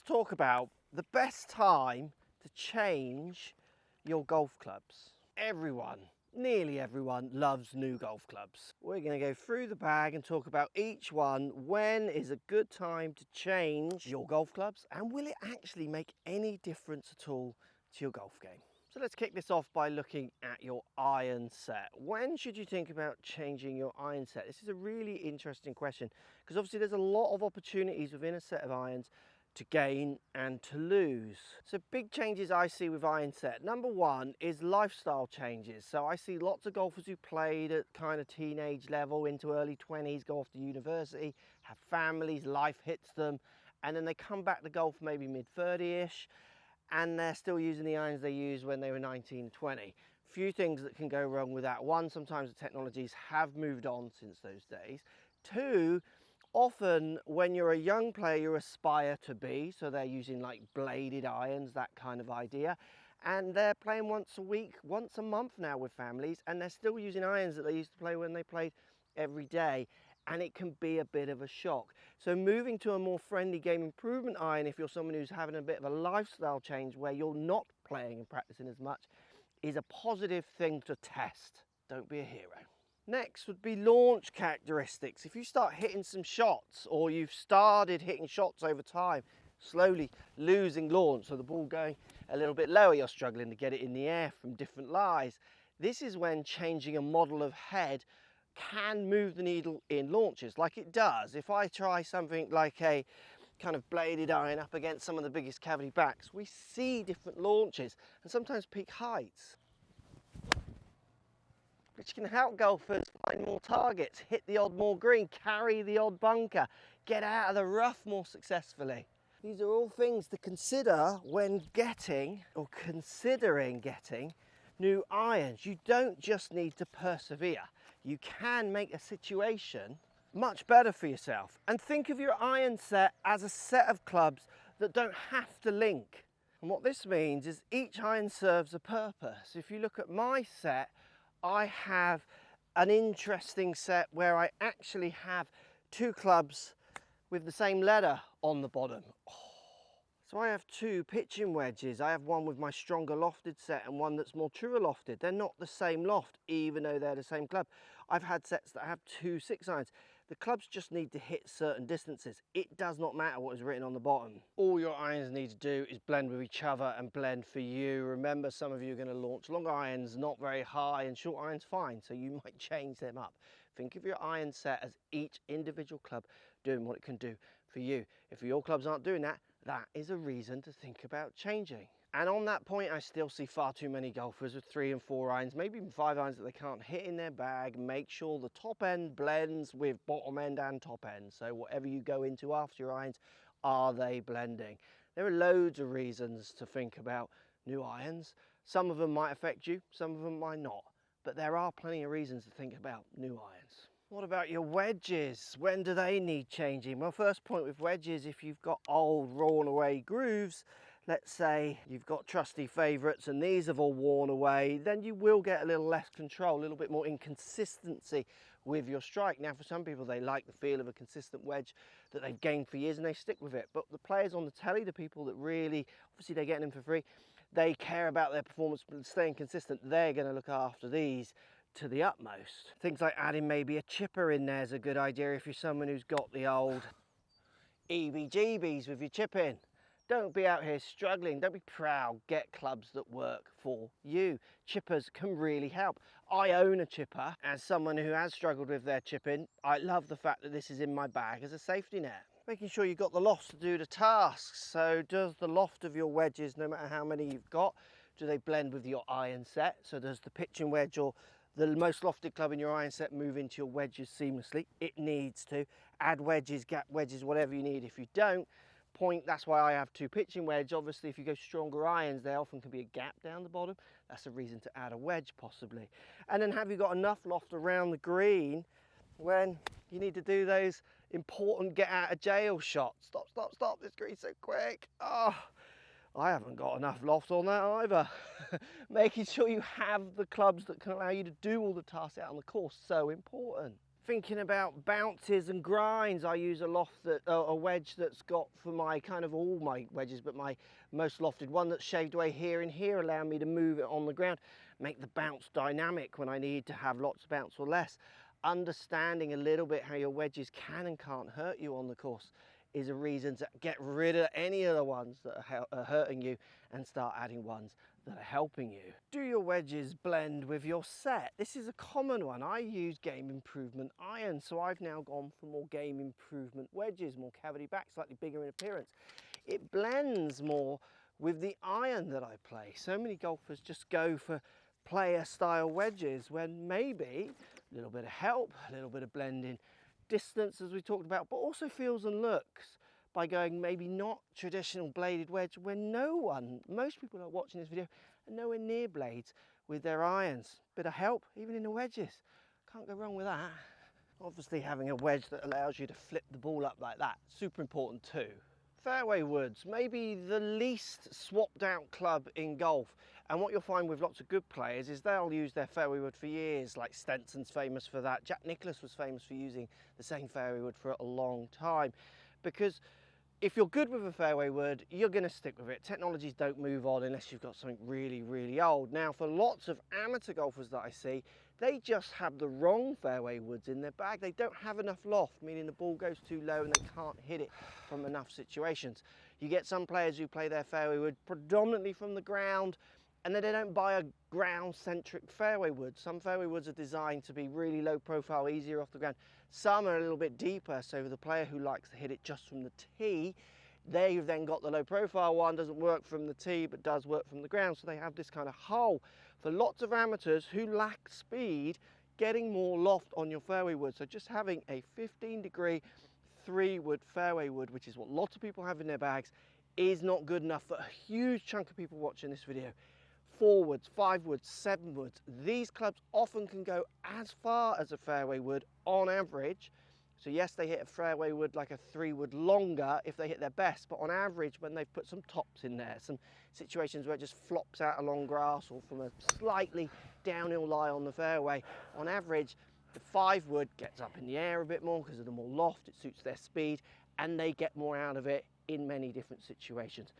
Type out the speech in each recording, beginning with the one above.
talk about the best time to change your golf clubs. Everyone, nearly everyone, loves new golf clubs. We're going to go through the bag and talk about each one. When is a good time to change your golf clubs, and will it actually make any difference at all to your golf game? So let's kick this off by looking at your iron set. When should you think about changing your iron set? This is a really interesting question because obviously there's a lot of opportunities within a set of irons to gain and to lose. So big changes I see with iron set. Number one is lifestyle changes. So I see lots of golfers who played at kind of teenage level into early 20s, go off to university, have families, life hits them, and then they come back to golf maybe mid-30ish, and they're still using the irons they used when they were 19, 20. Few things that can go wrong with that. One, sometimes the technologies have moved on since those days. Two, often when you're a young player, you aspire to be, so they're using like bladed irons, that kind of idea. And they're playing once a week, once a month now with families, and they're still using irons that they used to play when they played every day. And it can be a bit of a shock. So moving to a more friendly game improvement iron, if you're someone who's having a bit of a lifestyle change where you're not playing and practicing as much, is a positive thing to test. Don't be a hero. Next would be launch characteristics. If you start hitting some shots, or you've started hitting shots over time, slowly losing launch, so the ball going a little bit lower, you're struggling to get it in the air from different lies, this is when changing a model of head can move the needle in launches, like it does. If I try something like a kind of bladed iron up against some of the biggest cavity backs, we see different launches and sometimes peak heights, which can help golfers find more targets, hit the odd more green, carry the odd bunker, get out of the rough more successfully. These are all things to consider when getting or considering getting new irons. You don't just need to persevere. You can make a situation much better for yourself. And think of your iron set as a set of clubs that don't have to link. And what this means is each iron serves a purpose. If you look at my set, I have an interesting set where I actually have two clubs with the same letter on the bottom. So I have two pitching wedges. I have one with my stronger lofted set and one that's more truer lofted. They're not the same loft, even though they're the same club. I've had sets that have two 6 irons. The clubs just need to hit certain distances. It does not matter what is written on the bottom. All your irons need to do is blend with each other and blend for you. Remember, some of you are going to launch longer irons, not very high, and short irons fine, so you might change them up. Think of your iron set as each individual club doing what it can do for you. If your clubs aren't doing that, that is a reason to think about changing. And on that point, I still see far too many golfers with 3 and 4 irons, maybe even 5 irons that they can't hit in their bag. Make sure the top end blends with bottom end and top end. So whatever you go into after your irons, are they blending? There are loads of reasons to think about new irons. Some of them might affect you, some of them might not. But there are plenty of reasons to think about new irons. What about your wedges? When do they need changing? Well, first point with wedges, if you've got old worn away grooves, let's say you've got trusty favourites and these have all worn away, then you will get a little less control, a little bit more inconsistency with your strike. Now, for some people, they like the feel of a consistent wedge that they've gained for years and they stick with it. But the players on the telly, the people that really, obviously they're getting them for free, they care about their performance, but staying consistent, they're going to look after these to the utmost. Things like adding maybe a chipper in there is a good idea if you're someone who's got the old EBGBs with your chip in. Don't be out here struggling, don't be proud, get clubs that work for you. Chippers can really help. I own a chipper. As someone who has struggled with their chipping, I love the fact that this is in my bag as a safety net. Making sure you've got the loft to do the tasks. So does the loft of your wedges, no matter how many you've got, do they blend with your iron set? So does the pitching wedge or the most lofted club in your iron set move into your wedges seamlessly? It needs to. Add wedges, gap wedges, whatever you need. If you don't, that's why I have two pitching wedge. Obviously, if you go stronger irons, there often can be a gap down the bottom. That's a reason to add a wedge possibly. And then have you got enough loft around the green when you need to do those important get out of jail shots? Stop, stop, stop, this green's so quick. Oh, I haven't got enough loft on that either. Making sure you have the clubs that can allow you to do all the tasks out on the course, so important. Thinking about bounces and grinds, I use a wedge that's got for my kind of all my wedges, but my most lofted one that's shaved away here and here, allowing me to move it on the ground, make the bounce dynamic when I need to have lots of bounce or less. Understanding a little bit how your wedges can and can't hurt you on the course is a reason to get rid of any of the ones that are hurting you and start adding ones that are helping you. Do your wedges blend with your set? This is a common one. I use game improvement irons, so I've now gone for more game improvement wedges, more cavity back, slightly bigger in appearance. It blends more with the iron that I play. So many golfers just go for player style wedges when maybe a little bit of help, a little bit of blending distance as we talked about, but also feels and looks by going maybe not traditional bladed wedge when most people are watching this video are nowhere near blades with their irons. Bit of help even in the wedges, can't go wrong with that. Obviously having a wedge that allows you to flip the ball up like that, super important too. Fairway woods, maybe the least swapped out club in golf, and what you'll find with lots of good players is they'll use their fairway wood for years, like Stenson's famous for that. Jack Nicklaus was famous for using the same fairway wood for a long time, because if you're good with a fairway wood, you're going to stick with it. Technologies don't move on unless you've got something really, really old. Now, for lots of amateur golfers that I see, they just have the wrong fairway woods in their bag. They don't have enough loft, meaning the ball goes too low and they can't hit it from enough situations. You get some players who play their fairway wood predominantly from the ground, and then they don't buy a ground-centric fairway wood. Some fairway woods are designed to be really low profile, easier off the ground. Some are a little bit deeper, so the player who likes to hit it just from the tee, they've then got the low profile one, doesn't work from the tee, but does work from the ground, so they have this kind of hole. For lots of amateurs who lack speed, getting more loft on your fairway wood, so just having a 15-degree 3-wood fairway wood, which is what lots of people have in their bags, is not good enough for a huge chunk of people watching this video. 4 woods, 5 woods, 7 woods. These clubs often can go as far as a fairway wood on average. So yes, they hit a fairway wood like a 3-wood longer if they hit their best, but on average, when they've put some tops in there, some situations where it just flops out along grass or from a slightly downhill lie on the fairway, on average, the 5-wood gets up in the air a bit more because of the more loft, it suits their speed, and they get more out of it in many different situations.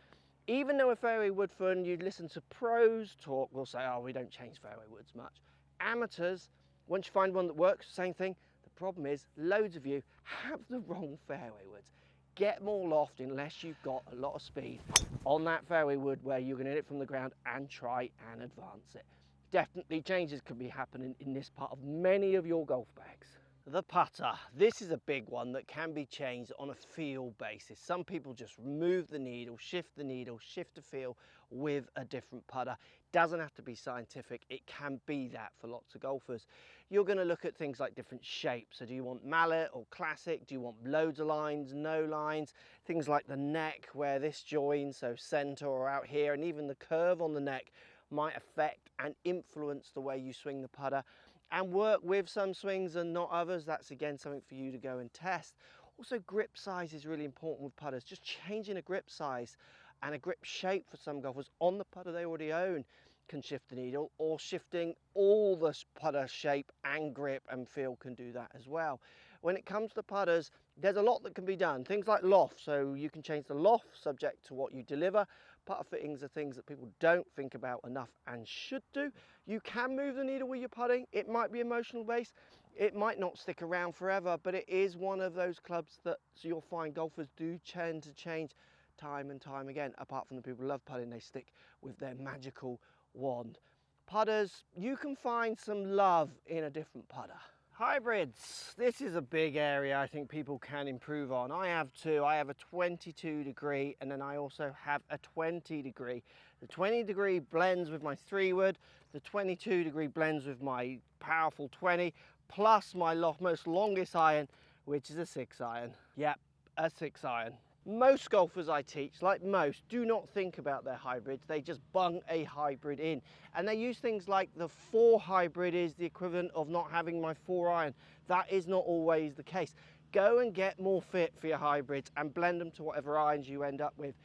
Even though a fairway wood fun, you'd listen to pros talk, will say, oh, we don't change fairway woods much. Amateurs, once you find one that works, same thing. The problem is, loads of you have the wrong fairway woods. Get more loft unless you've got a lot of speed on that fairway wood where you're going to hit it from the ground and try and advance it. Definitely changes could be happening in this part of many of your golf bags. The putter. This is a big one that can be changed on a feel basis. Some people just move the needle, shift the feel with a different putter. Doesn't have to be scientific, it can be that for lots of golfers. You're going to look at things like different shapes. So do you want mallet or classic? Do you want loads of lines, no lines? Things like the neck where this joins, so center or out here, and even the curve on the neck might affect and influence the way you swing the putter. And work with some swings and not others. That's again something for you to go and test. Also, grip size is really important with putters. Just changing a grip size and a grip shape for some golfers on the putter they already own can shift the needle, or shifting all the putter shape and grip and feel can do that as well. When it comes to putters, there's a lot that can be done. Things like loft, so you can change the loft subject to what you deliver. Putter fittings are things that people don't think about enough and should do. You can move the needle with your putting. It might be emotional based. It might not stick around forever, but it is one of those clubs that you'll find golfers do tend to change time and time again. Apart from the people who love putting, they stick with their magical wand. Putters, you can find some love in a different putter. Hybrids, this is a big area I think people can improve on. I have two. I have a 22 degree and then I also have a 20 degree. The 20 degree blends with my 3-wood, the 22 degree blends with my powerful 20, plus my most longest iron, which is a 6-iron. Yep, a 6-iron. Most golfers I teach, like most, do not think about their hybrids. They just bung a hybrid in. And they use things like the 4 hybrid is the equivalent of not having my 4-iron. That is not always the case. Go and get more fit for your hybrids and blend them to whatever irons you end up with.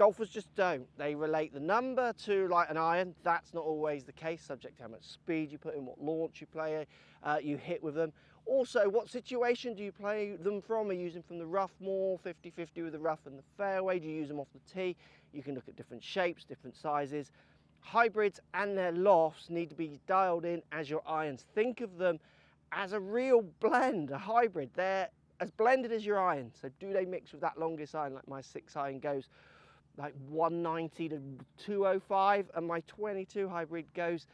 Golfers just don't. They relate the number to like an iron. That's not always the case, subject to how much speed you put in, what launch you play, you hit with them. Also, what situation do you play them from? Are you using from the rough more, 50-50 with the rough and the fairway? Do you use them off the tee? You can look at different shapes, different sizes. Hybrids and their lofts need to be dialed in as your irons. Think of them as a real blend, a hybrid. They're as blended as your iron. So do they mix with that longest iron, like my 6 iron goes like 190 to 205, and my 22 hybrid goes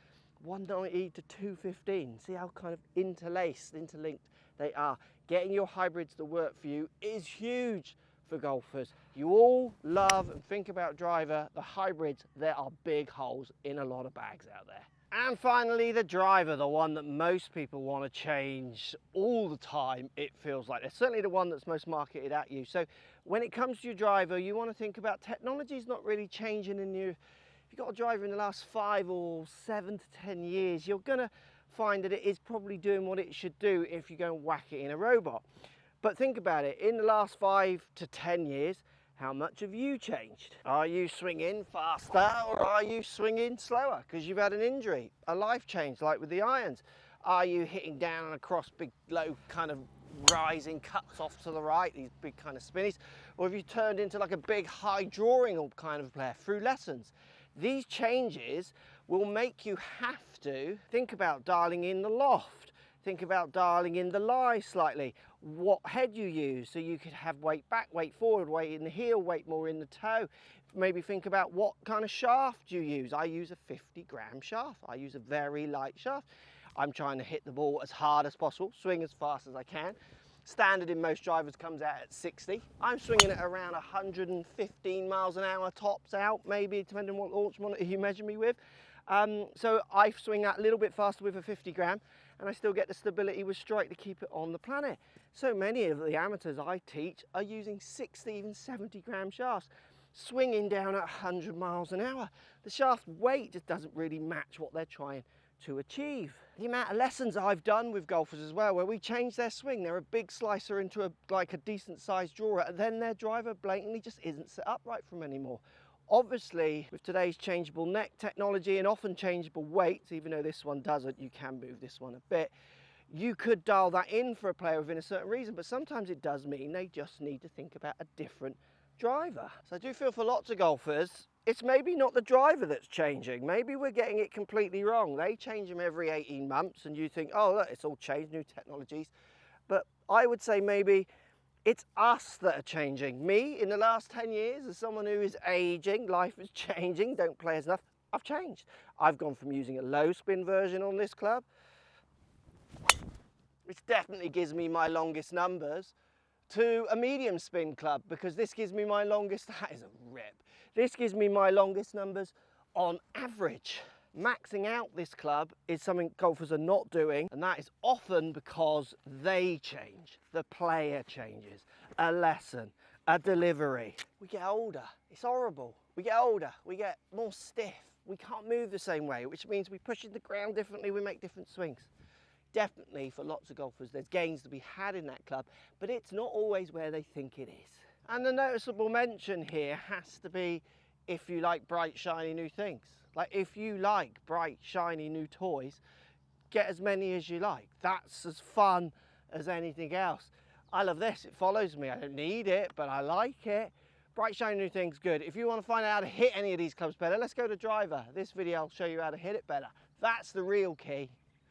190 to 215. See how kind of interlaced, interlinked they are. Getting your hybrids to work for you is huge for golfers. You all love and think about driver. The hybrids, there are big holes in a lot of bags out there. And finally, the driver, the one that most people want to change all the time, it feels like. It's certainly the one that's most marketed at you. So when it comes to your driver, you want to think about technology's not really changing in you. If you've got a driver in the last 5 or 7 to 10 years, you're going to find that it is probably doing what it should do if you go and whack it in a robot. But think about it, in the last 5 to 10 years, how much have you changed? Are you swinging faster or are you swinging slower because you've had an injury, a life change like with the irons? Are you hitting down and across big, low kind of rising cuts off to the right, these big kind of spinnies? Or have you turned into like a big high drawing kind of player through lessons? These changes will make you have to think about dialing in the loft, think about dialing in the lie slightly, what head you use, so you could have weight back, weight forward, weight in the heel, weight more in the toe. Maybe think about what kind of shaft you use. I use a 50-gram shaft. I use a very light shaft. I'm trying to hit the ball as hard as possible, swing as fast as I can. Standard in most drivers comes out at 60. I'm swinging it around 115 miles an hour tops out, maybe, depending on what launch monitor you measure me with. So I swing that a little bit faster with a 50-gram, and I still get the stability with strike to keep it on the planet. So many of the amateurs I teach are using 60, even 70-gram shafts, swinging down at 100 miles an hour. The shaft weight just doesn't really match what they're trying to achieve. The amount of lessons I've done with golfers as well, where we change their swing, they're a big slicer into a decent sized drawer, and then their driver blatantly just isn't set up right for them anymore. Obviously, with today's changeable neck technology and often changeable weights, even though this one doesn't, you can move this one a bit, you could dial that in for a player within a certain reason, but sometimes it does mean they just need to think about a different driver. So I do feel for lots of golfers, it's maybe not the driver that's changing. Maybe we're getting it completely wrong. They change them every 18 months and you think, oh, look, it's all changed, new technologies. But I would say maybe it's us that are changing. Me, in the last 10 years, as someone who is aging, life is changing, don't play as enough, I've changed. I've gone from using a low spin version on this club, which definitely gives me my longest numbers, to a medium spin club, because this gives me my longest, that is a rip. This gives me my longest numbers on average. Maxing out this club is something golfers are not doing, and that is often because they change. The player changes, a lesson, a delivery. We get older, it's horrible. We get older, we get more stiff. We can't move the same way, which means we push the ground differently, we make different swings. Definitely for lots of golfers, there's gains to be had in that club, but it's not always where they think it is. And the noticeable mention here has to be if you like bright, shiny new things. Like if you like bright, shiny new toys, get as many as you like. That's as fun as anything else. I love this, it follows me. I don't need it, but I like it. Bright, shiny new things, good. If you want to find out how to hit any of these clubs better, let's go to driver. This video will show you how to hit it better. That's the real key.